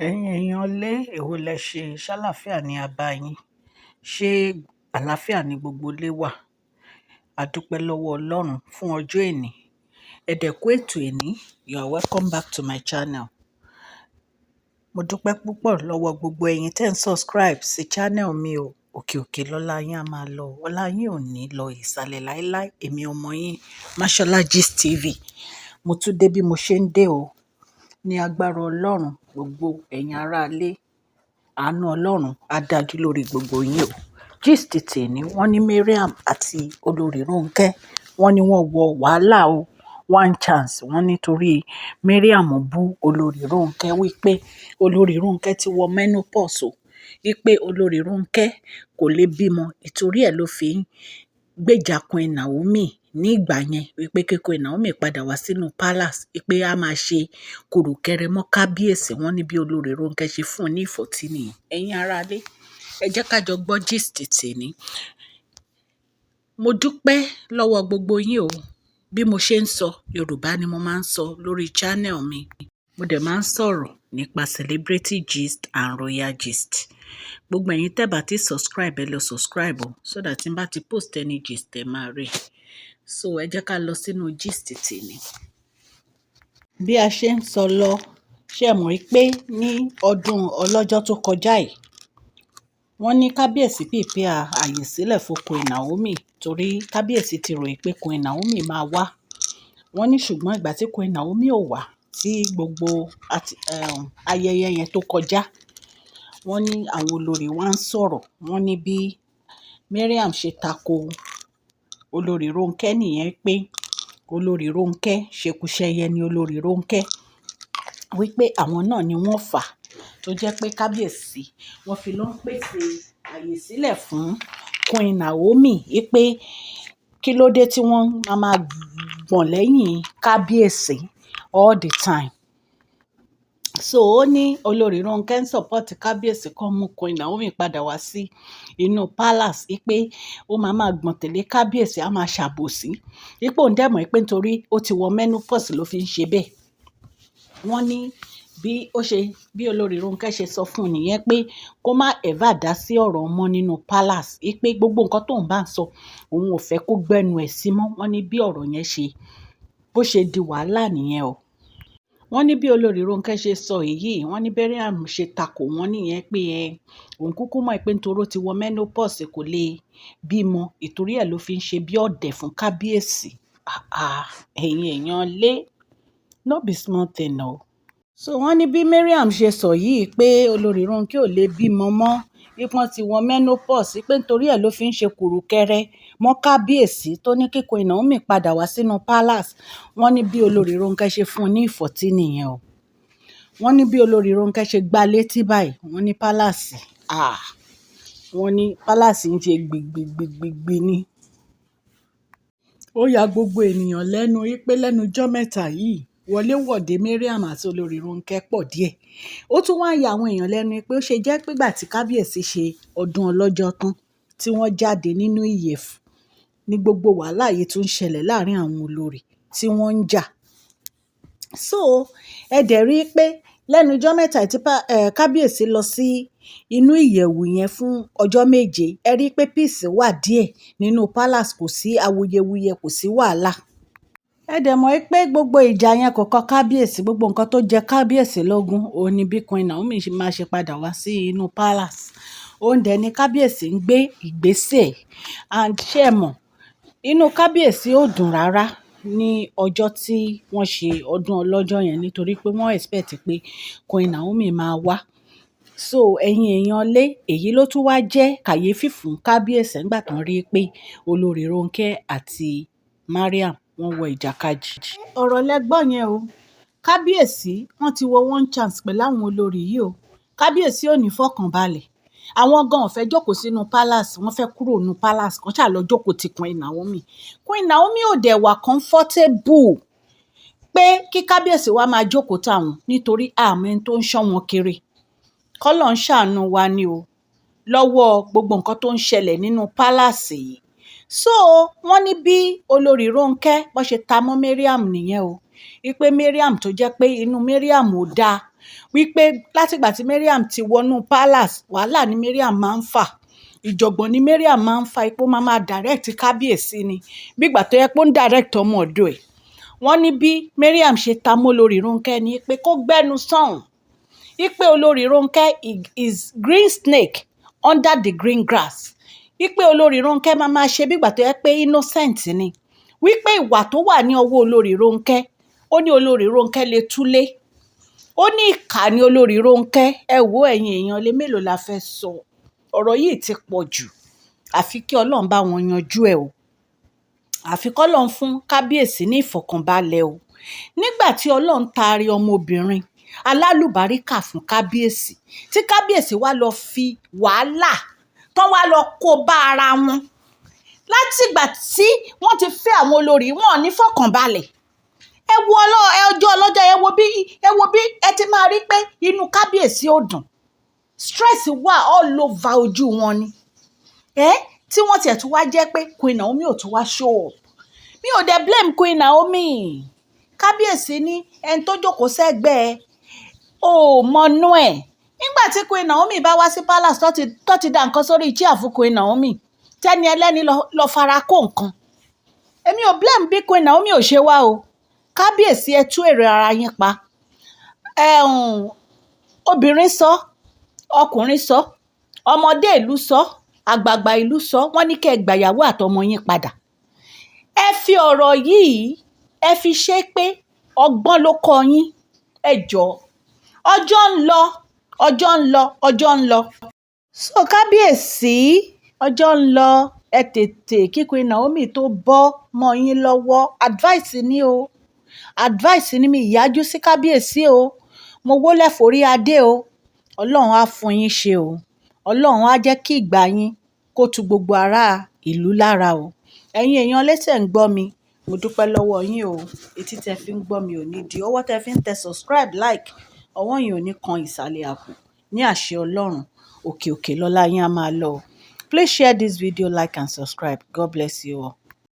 Ẹ̀yin èèyàn lé èwo lẹ ṣe ṣàlàáfíà ní abá yín, ṣé àlàáfíà ní gbogbo ilé wà? A dúpẹ́ lọ́wọ́ Ọlọ́run fún ọjọ́ èní. Ẹ dẹ̀ kú ètò èní. You are welcome back to my channel. Mo dúpẹ́ púpọ̀ lọ́wọ́ gbogbo ẹ̀yin tẹ́ ń subscribe sí channel mi o. Òkè òkè lọ́lá yín á máa lọ. Ọlá yín ò ní lọ ìsàlẹ̀ láéláé. Èmi ọmọ yín, Mashola Gist TV. Mo tún dé bí mo ṣe ń dé o. Ní agbára Ọlọ́run, gbogbo ẹ̀yin aráalé, àánú Ọlọ́run á dájú lórí gbogbo yín o. Gist tèmi, wọ́n ní Mariam àti Olori Ronke, wọ́n ní wọ́n wọ wàhálà o. One chance, wọ́n nítorí Mariam bú Olori Ronke wípé Olori Ronke ti wọ menopause o. Wípé Olori Ronke kò lè bímọ. Ìtorí ẹ̀ ló fi ń gbèjà Queen Naomi ní ìgbà yẹn. Wípé kí Queen Naomi padà wá sínú palace. Wípé a máa ṣe kùrùkẹrẹ mọ́ kábíyèsí. Wọ́n ní bí Olori Ronke ṣe fún un ní ìfọ̀tí nìyẹn. Ẹ̀yin aráalé, ẹ jẹ́ ká jọ gbọ́ gist tèmi. Mo dúpẹ́ lọ́wọ́ gbogbo yín o. Bí mo ṣe ń sọ, Yorùbá ni mo máa ń sọ lórí channel mi. Mo dẹ̀ máa ń sọ̀rọ̀ nípa celebrity gist and royal gist. Gbogbo ẹ̀yin tẹ́ bá ti subscribe, ẹ lọ subscribe o, so that tí n bá ti post any gist ẹ máa rí. So ẹ jẹ́ ká lọ sínú gist tèmi. Bí a ṣe ń sọ lọ, ṣé ẹ mọ̀ pé ní ọdún ọlọ́jọ́ tó kọjá yìí, wọ́n ní kábíyèsí pèpè ààyè sílẹ̀ fún Queen Naomi torí kábíyèsí ti ròyìn pé Queen Naomi máa wá. Wọ́n ní ṣùgbọ́n ìgbà tí Queen Naomi ò wá, tí gbogbo ayẹyẹ yẹn tó kọjá, wọ́n ní àwọn olórí wa ń sọ̀rọ̀. Wọ́n ní bí Mariam ṣe tako Olori Ronke nìyẹn, pé Olori Ronke ṣekúṣẹyẹ ni Olori Ronke. Wípé àwọn náà ni wọ́n fà á tó jẹ́ pé kábíyèsí wọ́n fi lọ ń pèsè ààyè sílẹ̀ fún Queen Naomi. Wípé kí ló dé tí wọ́n máa gbọ̀n lẹ́yìn kábíyèsí all the time. So ó ní Olori Ronke ń support kábíyèsí kan mú Queen Naomi padà wá sí inú palace. Wípé ó máa gbọ̀n tẹ̀lé kábíyèsí, á máa ṣàbòsí. Wípé òun dẹ̀ mọ̀ pé nítorí ó ti wọ menopause ló fi ń ṣe bẹ́ẹ̀. Wọ́n ní bí Olori Ronke ṣe sọ fún un nìyẹn, pé kó má ever dá sí ọ̀rọ̀ mọ́ nínú palace. Wípé gbogbo nǹkan tóun bá ń sọ, òun ò fẹ́ kó gbẹnu ẹ̀ sí mọ́. Wọ́n ní bí ọ̀rọ̀ yẹn bó ṣe di wàhálà nìyẹn o. Wọ́n ní bí Olori Ronke ṣe sọ èyí, wọ́n ní Mariam ṣe takò wọ́n nìyẹn, pé òun kúkú mọ̀ pé nítorí ó ti wọ menopause kò lè bímọ. Ìtorí ẹ̀ ló fi ń ṣe bí ọ̀dẹ̀ fún kábíyèsí. Ẹ̀yin èèyàn lé, no be small thing o. So wọ́n ní bí Mariam ṣe sọ yìí, pé Olori Ronke ò lè bímọ mọ́, wípé ti wọ menopause, pé nítorí ẹ̀ ló fi ń ṣe kùrùkẹrẹ mọ́ kábíyèsí tó ní kí Queen Naomi padà wá sínú palace. Wọ́n ní bí Olori Ronke ṣe fún un ní ìfọ̀tí nìyẹn o. Wọ́n ní bí Olori Ronke ṣe gbá létí báyìí, wọ́n ní palace, wọ́n ní palace ń ṣe gbìgbìgbìgbì ni. Ó ya gbogbo ènìyàn lẹ́nu, wípé lẹ́nu ọjọ́ mẹ́ta yìí wọléwọ̀de Mariam àti Olori Ronke pọ̀ díẹ̀. Ó tún wá ya àwọn èèyàn lẹ́nu pé ó ṣe jẹ́ pé ìgbà tí kábíyèsí ṣe ọdún ọlọ́jọ́ tán, tí wọ́n jáde nínú ìyẹ̀fù, ní gbogbo wàhálà yìí tún ṣẹlẹ̀ láàrin àwọn olórí tí wọ́n ń jà. So ẹ dẹ̀ rí i pé lẹ́nu ọjọ́ mẹ́ta tí kábíyèsí lọ sí inú ìyẹ̀wù yẹn fún ọjọ́ méje, ẹ rí i pé peace wà díẹ̀ nínú palace, kò sí awuyewuye, kò sí wàhálà. Ẹ dẹ̀ mọ̀ pé gbogbo ìjà yẹn kò kọ́ kábíyèsí. Gbogbo nǹkan tó jẹ kábíyèsí lógún, òun ni bí Queen Naomi máa ṣe padà wá sí inú palace. Òun dẹ̀ ni kábíyèsí ń gbé ìgbésẹ̀. And ṣé ẹ mọ̀, inú kábíyèsí ò dùn rárá ní ọjọ́ tí wọ́n ṣe ọdún ọlọ́jọ́ yẹn, nítorí pé wọ́n expect pé Queen Naomi máa wá. So ẹ̀yin èèyàn lé, èyí ló tún wá jẹ́ kàyéfì fún kábíyèsí nígbà tó ń rí i pé Olori Ronke àti Mariam wọ́n wọ ìjàkadì. Ọ̀rọ̀ lẹ́gbọ́n yẹn o. Kábíyèsí wọ́n ti wọ one chance pẹ̀lú àwọn olórí yìí o. Kábíyèsí ò ní fọkànbalẹ̀. Àwọn gan ò fẹ́ jókòó sínú palace, wọ́n fẹ́ kúrò nínú palace kan ṣáà lọ jókòó ti Queen Naomi. Queen Naomi ò dẹ̀ wà comfortable pé kí kábíyèsí wa máa jókòó táwọn, nítorí àmọ́ ẹni tó ń ṣọ́ wọn kiri. K'Ọlọ́run ṣàánú wa ni o, lọ́wọ́ gbogbo nǹkan tó ń ṣẹlẹ̀ nínú palace yìí. So wọ́n ní bí Olori Ronke bó ṣe ta mọ́ Mariam nìyẹn o. Wípé Mariam tó jẹ́ pé inú Mariam ò dáa, wípé látìgbà tí Mariam ti wọnú palace wàhálà ni Mariam máa ń fà, ìjọ̀gbọ̀n ni Mariam máa ń fa, ipò máa direct kábíyèsí ni bígbà tó yẹ pé ó ń direct ọmọ ọ̀dọ̀ ẹ̀. Wọ́n ní bí Mariam ṣe ta mọ́ Olori Ronke ni pé kó gbẹ́nu sọ̀hún, wípé Olori Ronke is green snake under the green grass, wípé Olori Ronke máa ṣe bígbà tó yẹ pé innocent ni, wípé ìwà tó wà ní ọwọ́ Olori Ronke, ó ní Olori Ronke lè túlé, ó ní ìkà ní Olori Ronke. Ẹ wo ẹ̀yin èèyàn lé mélòó la fẹ́ sọ, ọ̀rọ̀ yìí ti pọ̀ jù, àfi kí Ọlọ́run bá wọn yanjú ẹ̀ o, àfi kí Ọlọ́run fún kábíyèsí ní ìfọ̀kànbalẹ̀ o. Nígbà tí Ọlọ́run taari ọmọbìnrin alálùbáríkà fún kábíyèsí, tí kábíyèsí wá lọ fi wàhálà tán wá lọ kó bá ara wọn, látìgbà tí wọ́n ti fẹ́ àwọn olórí wọn ò ní fọ̀kànbalẹ̀. Ẹ wo ọjọ́ ọlọ́jọ́, ẹ wo bí ẹ ti máa rí pé inú kábíyèsí ò dùn, stress wà all over ojú wọn ni. Tí wọ́n tiẹ̀ tún wá jẹ́ pé Queen Naomi ò tún wá show up. Mi ò dẹ̀ blame Queen Naomi. Kábíyèsí ní ẹni tó jókòó sẹ́gbẹ̀ẹ́ ò mọnú ẹ̀. Nígbà tí Queen Naomi bá wá sí palace tó ti dá nǹkan sórí chair fún Queen Naomi, tẹ́ni ẹlẹ́ni lọ fara kó nǹkan. Èmi ò blame bí Queen Naomi ò ṣe wá o. Kábíyèsí ẹ tú èrè ara yín pa. Obìnrin sọ, ọkùnrin sọ, ọmọdé ìlú sọ, àgbààgbà ìlú sọ, wọ́n ní kẹ́ ẹ gbàyàwó àtọmọ yín padà. Ẹ fi ọ̀rọ̀ yìí ẹ fi ṣe pé ọgbọ́n ló kọ yín. Ẹ jọ̀ọ́, ọjọ́ ń lọ, ọjọ́ ń lọ, ọjọ́ ń lọ. So kábíyèsí, ọjọ́ ń lọ, ẹ tètè kí Queen Naomi tó bọ́ mọ́ yín lọ́wọ́. Advice ni o, advice ni mi ìyájú sí kábíyèsí o. Mo wólẹ̀ forí adé o. Ọlọ́run á fún yín ṣe o. Ọlọ́run á jẹ́ kí ìgbà yín kó tu gbogbo ará ìlú lára o. Ẹ̀yin èèyàn lẹ́sẹ̀ ń gbọ́ mi, mo dúpẹ́ lọ́wọ́ yín o. Etí tẹ fi ń gbọ́ mi ò ní di, ọwọ́ tẹ fi ń tẹ subscribe, like, ọwọ́ yín ò ní kan ìsàlẹ̀ àpò. Ní àṣẹ Ọlọ́run, òkè òkè lọ́lá yín á máa lọ. Please share this video, like and subscribe. God bless you all.